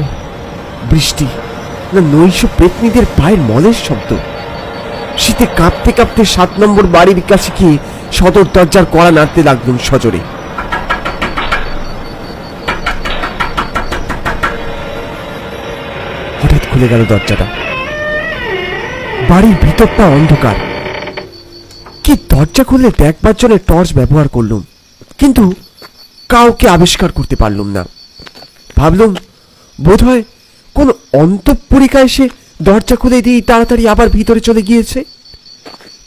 ও বৃষ্টি না, নৈশ পেতনিদের পায়ের মলের শব্দ। শীতে কাঁপতে কাঁপতে 7 নম্বর বাড়ির কাছে গিয়ে সদর দরজার কড়া নাড়তে লাগলুম সজোরে। হঠাৎ খুলে গেল দরজাটা। বাড়ির ভিতরটা অন্ধকার। কি দরজা খুলে দেখবার জন্য টর্চ ব্যবহার করলুম, কিন্তু কাউকে আবিষ্কার করতে পারলুম না। ভাবলুম বোধহয় কোন অন্তঃপুরিকা এসে দরজা খুলে দিয়ে তাড়াতাড়ি আবার ভিতরে চলে গিয়েছে।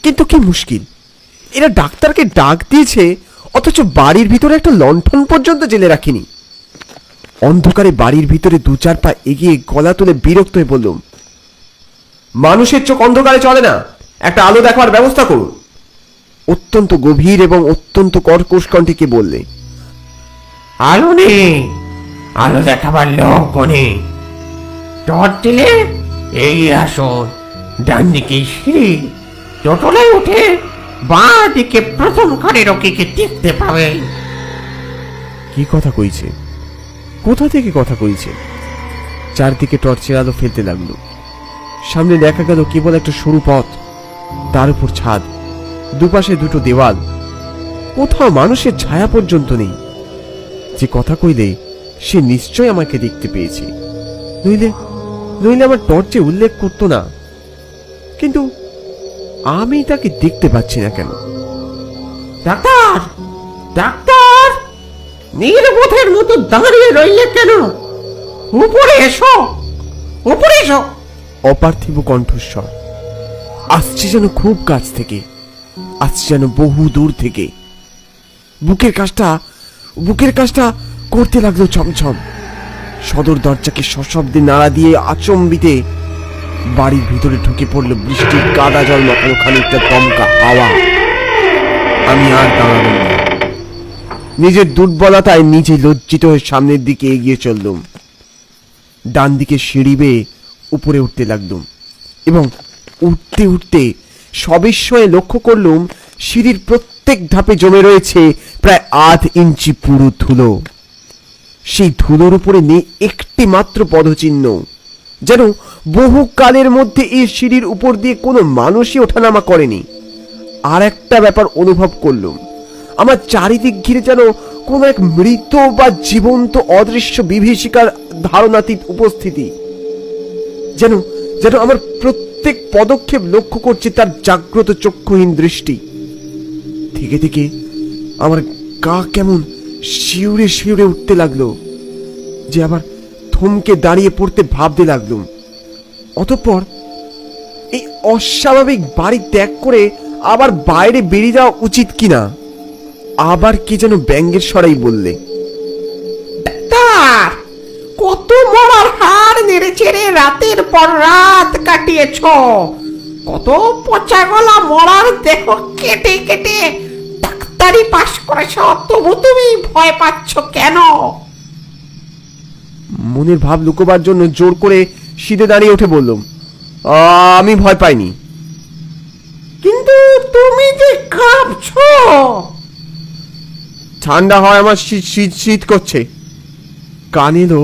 কিন্তু কি মুশকিল, এরা ডাক্তারকে ডাক দিয়েছে অথচ বাড়ির ভিতরে একটা লণ্ঠন পর্যন্ত জেলে রাখিনি। অন্ধকারে বাড়ির ভিতরে 2-4 পা এগিয়ে গলা তুলে বিরক্ত হয়ে বললুম, মানুষের চোখ অন্ধকারে চলে না, একটা আলো দেখার ব্যবস্থা করুন। অত্যন্ত গভীর এবং অত্যন্ত কর্কশ কণ্ঠে কে বললে, আলো নেই, আলো দেখাবার লোক নেই। টর্চ দিলে এই আসুন, ডান দিকে সিঁড়ি, টোটলায় উঠে বাঁ দিকে প্রথম খানে রকিকে দেখতে পাবে। কি কথা কইছে, কোথা থেকে কথা কইছে? চারদিকে টর্চের আলো ফেলতে লাগলো। সামনে দেখা গেল কেবল একটা সরু পথ, তার উপর ছাদ, দুপাশে 2টো দেওয়াল, কোথাও মানুষের ছায়া পর্যন্ত নেই। যে কথা কইলে সে নিশ্চয় আমাকে দেখতে পেয়েছে, নইলে নইলে আমার টর্চে উল্লেখ করতো না। কিন্তু আমি তাকে দেখতে পাচ্ছি না কেন? ডাক্তার, ডাক্তার, নির্বোধের মতো দাঁড়িয়ে রইলে কেন? উপরে এসো, উপরে এসো। অপার্থিব কণ্ঠস্বর আসছে যেন খুব কাছ থেকে, আসছে যেন বহু দূর থেকে। বুকের কাজটা করতে লাগলো ছমছম। সদর দরজাকে সশব্দে নাড়া দিয়ে আচম্বিতে বাড়ির ভিতরে ঢুকে পড়ল বৃষ্টির কাদা জল মাখানো খানিকটা দমকা হাওয়া। আমি আর দাঁড়ালাম না। নিজের দুর্বলতায় নিজে লজ্জিত হয়ে সামনের দিকে এগিয়ে চললুম। ডান দিকে সিঁড়ি বেয়ে উপরে উঠতে লাগলুম এবং উঠতে উঠতে সবিস্ময়ে লক্ষ্য করলুম সিঁড়ির প্রত্যেক ধাপে জমে রয়েছে প্রায় 1/2 ইঞ্চি পুরো ধুলো। সেই ধুলোর উপরে নেই একটি মাত্র পদচিহ্ন, যেন বহু কালের মধ্যে এই সিঁড়ির উপর দিয়ে কোনো মানুষই ওঠানামা করেনি। আর একটা ব্যাপার অনুভব করলুম, আমার চারিদিক ঘিরে যেন কোন এক মৃত বা জীবন্ত অদৃশ্য বিভীষিকার ধারণাতীত উপস্থিতি। যেন যেন আমার প্রত্যেক পদক্ষেপ লক্ষ্য করছে তার জাগ্রত চক্ষুহীন দৃষ্টি। থেকে থেকে আমার গা কেমন শিউরে শিউরে উঠতে লাগলো, যে আবার থমকে দাঁড়িয়ে পড়তে ভাবতে লাগলুম। অতঃপর এই অস্বাভাবিক বাড়ি ত্যাগ করে আবার বাইরে বেরিয়ে যাওয়া উচিত কিনা আবার কে যেন ব্যঙ্গের স্বরেই বললে, ডাক্তার, কত মরার হাড় নেড়ে চেড়ে রাতের পর রাত কাটিয়েছ, কত পচা গলা মরার দেহ কেটে কেটে ডাক্তারি পাশ করেছ, তবু তুমি ভয় পাচ্ছ কেন? মনের ভাব লুকোবার জন্য জোর করে সিধে দাঁড়িয়ে উঠে বললাম, আমি ভয় পাইনি। কিন্তু তুমি যে কাঁপছ। ঠান্ডা হয়, আমার শীত শীত শীত করছে। কানে এলো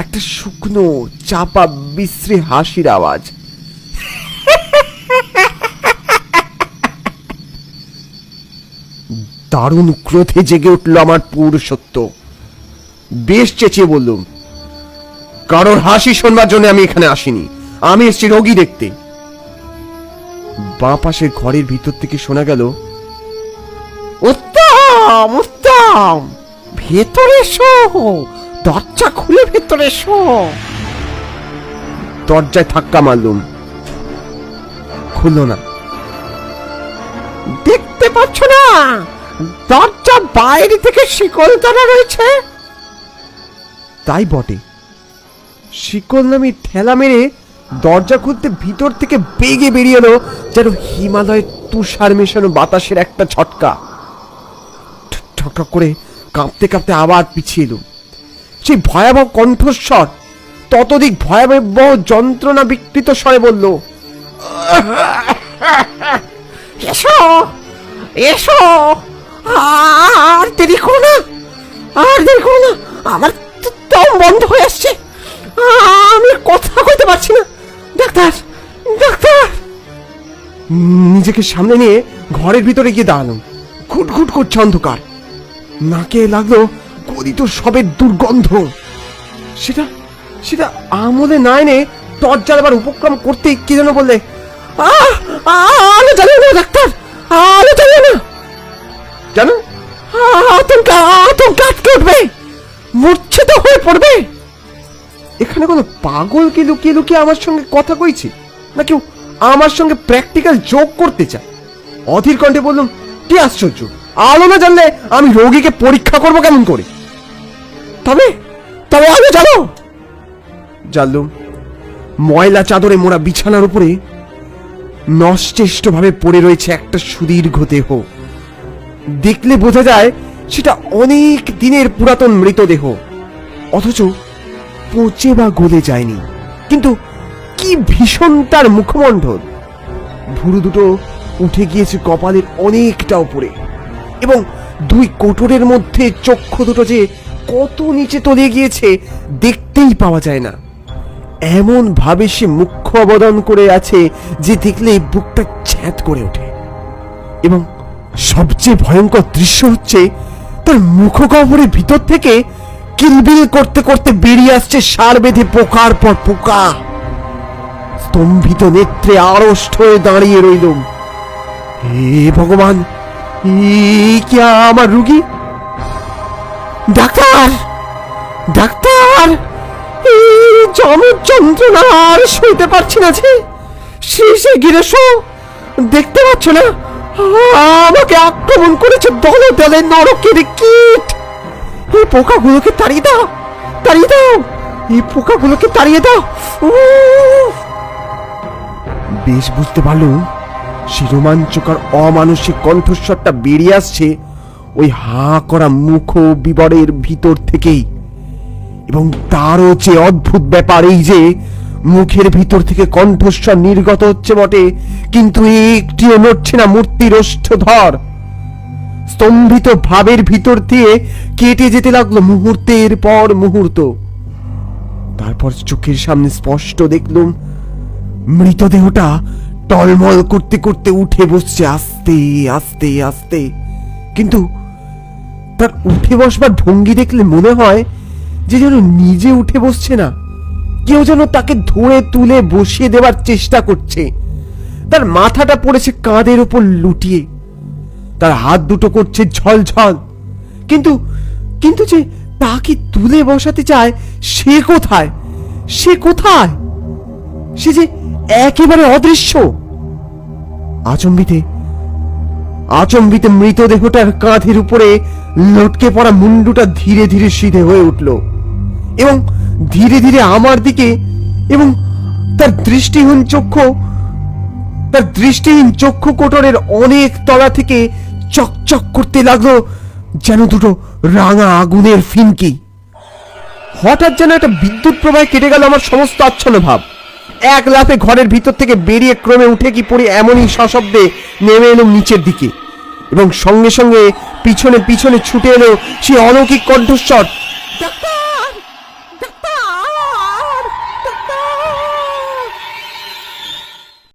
একটা শুকনো চাপা বিশ্রী হাসির আওয়াজ। দারুণ ক্রোধে জেগে উঠল আমার পুরুষত্ব। বেশ চেঁচিয়ে বললুম, কারোর হাসি শোনবার জন্য আমি এখানে আসিনি, আমি এসেছি রোগী দেখতে। বাঁ পাশের ঘরের ভিতর থেকে শোনা গেল, উত্তম উত্তম, ভেতরে এসো, দরজা খুলে ভেতরে এসো। দরজায় ধাক্কা মারলুম, খুলল না। দেখতে পাচ্ছ না দরজা বাইরে থেকে শিকল টানা রয়েছে? তাই বটে। শিকল নামি ঠেলা মেরে দরজা খুলতে ভিতর থেকে বেগে বেরিয়ে এলো যেন হিমালয়ের তুষার মেশানো বাতাসের একটা ঝটকা। ঠক করে কাঁপতে কাঁপতে আবার পিছিয়ে এলো। সেই ভয়াবহ কণ্ঠস্বর ততোধিক ভয়াবহ যন্ত্রণা বিকৃত স্বরে বলল, এসো এসো, আর দেরি করো না, আর দেরি করো না, আমার দম বন্ধ হয়ে আসছে, নিজেকে সামনে নিয়ে ঘরের ভিতরে গিয়ে দাঁড়ালাম। ঘুটঘুট করছে অন্ধকার, নাকে লাগলো গলিত সবের দুর্গন্ধ। সেটা সেটা আমলে না এনে টর্চ জ্বালাবার উপক্রম করতে কি যেন বললে, আলো জ্বালিও না ডাক্তার, আলো জ্বালিও না। জানো, আতঙ্ক আটকে উঠবে, মূর্ছিত হয়ে পড়বে। এখানে কোনো পাগলকে লুকিয়ে লুকিয়ে আমার সঙ্গে কথা কইছি, না কেউ আমার সঙ্গে প্র্যাকটিক্যাল যোগ করতে চায়? অধীর কণ্ঠে বললাম, কি আশ্চর্য, আলো না জানলে আমি রোগীকে পরীক্ষা করবো কেমন করে? তবে তবে আলো জ্বালো। জ্বাললুম। ময়লা চাদরে মোড়া বিছানার উপরে নশ্চেষ্ট ভাবে পড়ে রয়েছে একটা সুদীর্ঘ দেহ। দেখলে বোঝা যায় সেটা অনেক দিনের পুরাতন মৃতদেহ, অথচ পচে বা গলে যায়নি। কিন্তু কি ভীষণ তার মুখমণ্ডল! ভুরু দুটো উঠে গিয়েছে কপালের অনেকটা উপরে, এবং দুই কোটরের মধ্যে চক্ষু দুটো যে কত নিচে তলিয়ে গিয়েছে দেখতেই পাওয়া যায় না। এমন ভাবে সে মুখ্য অবদান করে আছে যে দেখলে বুকটা ছ্যাঁত করে ওঠে। এবং সবচেয়ে ভয়ঙ্কর দৃশ্য হচ্ছে তার মুখগহ্বরের ভিতর থেকে কিলবিল করতে করতে বেরিয়ে আসছে সার বেঁধে পোকার পর পোকা। স্তম্ভিত নেত্রে আড়ষ্ট হয়ে দাঁড়িয়ে রইলুম। হে ভগবান, কি আমার রুগী! ডাক্তার, ডাক্তার, এই জমের যন্ত্রণা আর সইতে পারছি না যে। শেষে গিরেশো, দেখতে পাচ্ছ না আমাকে আক্রমণ করেছে দলে দলে নরকের কীট। এই পোকাগুলোকে তাড়িয়ে দাও, তাড়িয়ে দাও, এই পোকাগুলোকে তাড়িয়ে দাও। বেশ বুঝতে পারলুম সে রোমাঞ্চকর অমানসিক কণ্ঠস্বরটা বেরিয়ে আসছে ওই হাঁ করা মুখ বিবরের ভিতর থেকেই। এবং তারও যে অদ্ভুত ব্যাপার এই যে মুখের ভিতর থেকে কণ্ঠস্বর নির্গত হচ্ছে বটে, কিন্তু একটিও নড়ছে না মূর্তির ওষ্ঠধর। স্তম্ভিত ভাবের ভিতর দিয়ে কেটে যেতে লাগলো মুহূর্তের পর মুহূর্ত। তারপর চোখের সামনে স্পষ্ট দেখলুম মৃতদেহটা টলমল করতে করতে উঠে বসছে আস্তে আস্তে আস্তে। কিন্তু তার উঠে বসবার ভঙ্গি দেখলে মনে হয় যে যেন নিজে উঠে বসছে না, কেউ যেন তাকে ধরে তুলে বসিয়ে দেওয়ার চেষ্টা করছে। তার মাথাটা পড়েছে কাঁধের উপর লুটিয়ে, তার হাত দুটো করছে ঝলঝল। কিন্তু কিন্তু যে তাকে তুলে বসাতে চায় সে কোথায়, সে কোথায়? সে যে একেবারে অদৃশ্য। আচম্বিতে আচম্বিতে মৃতদেহটার কাঁধের উপরে লটকে পড়া মুন্ডুটা ধীরে ধীরে সিধে হয়ে উঠল এবং ধীরে ধীরে আমার দিকে, এবং তার দৃষ্টিহীন চক্ষু কোটরের অনেক তলা থেকে চকচক করতে লাগলো যেন দুটো রাঙা আগুনের ফিনকি। হঠাৎ যেন একটা বিদ্যুৎ প্রবাহে কেটে গেল আমার সমস্ত আচ্ছন্ন ভাব। এক লাফে ঘরের ভিতর থেকে বেরিয়ে ক্রমে উঠে কি পড়ে এমনই সশব্দে নেমে এলুম নিচের দিকে, এবং সঙ্গে সঙ্গে পিছনে পিছনে ছুটে এলো সেই অলৌকিক কণ্ঠস্বর, ডাক্তার!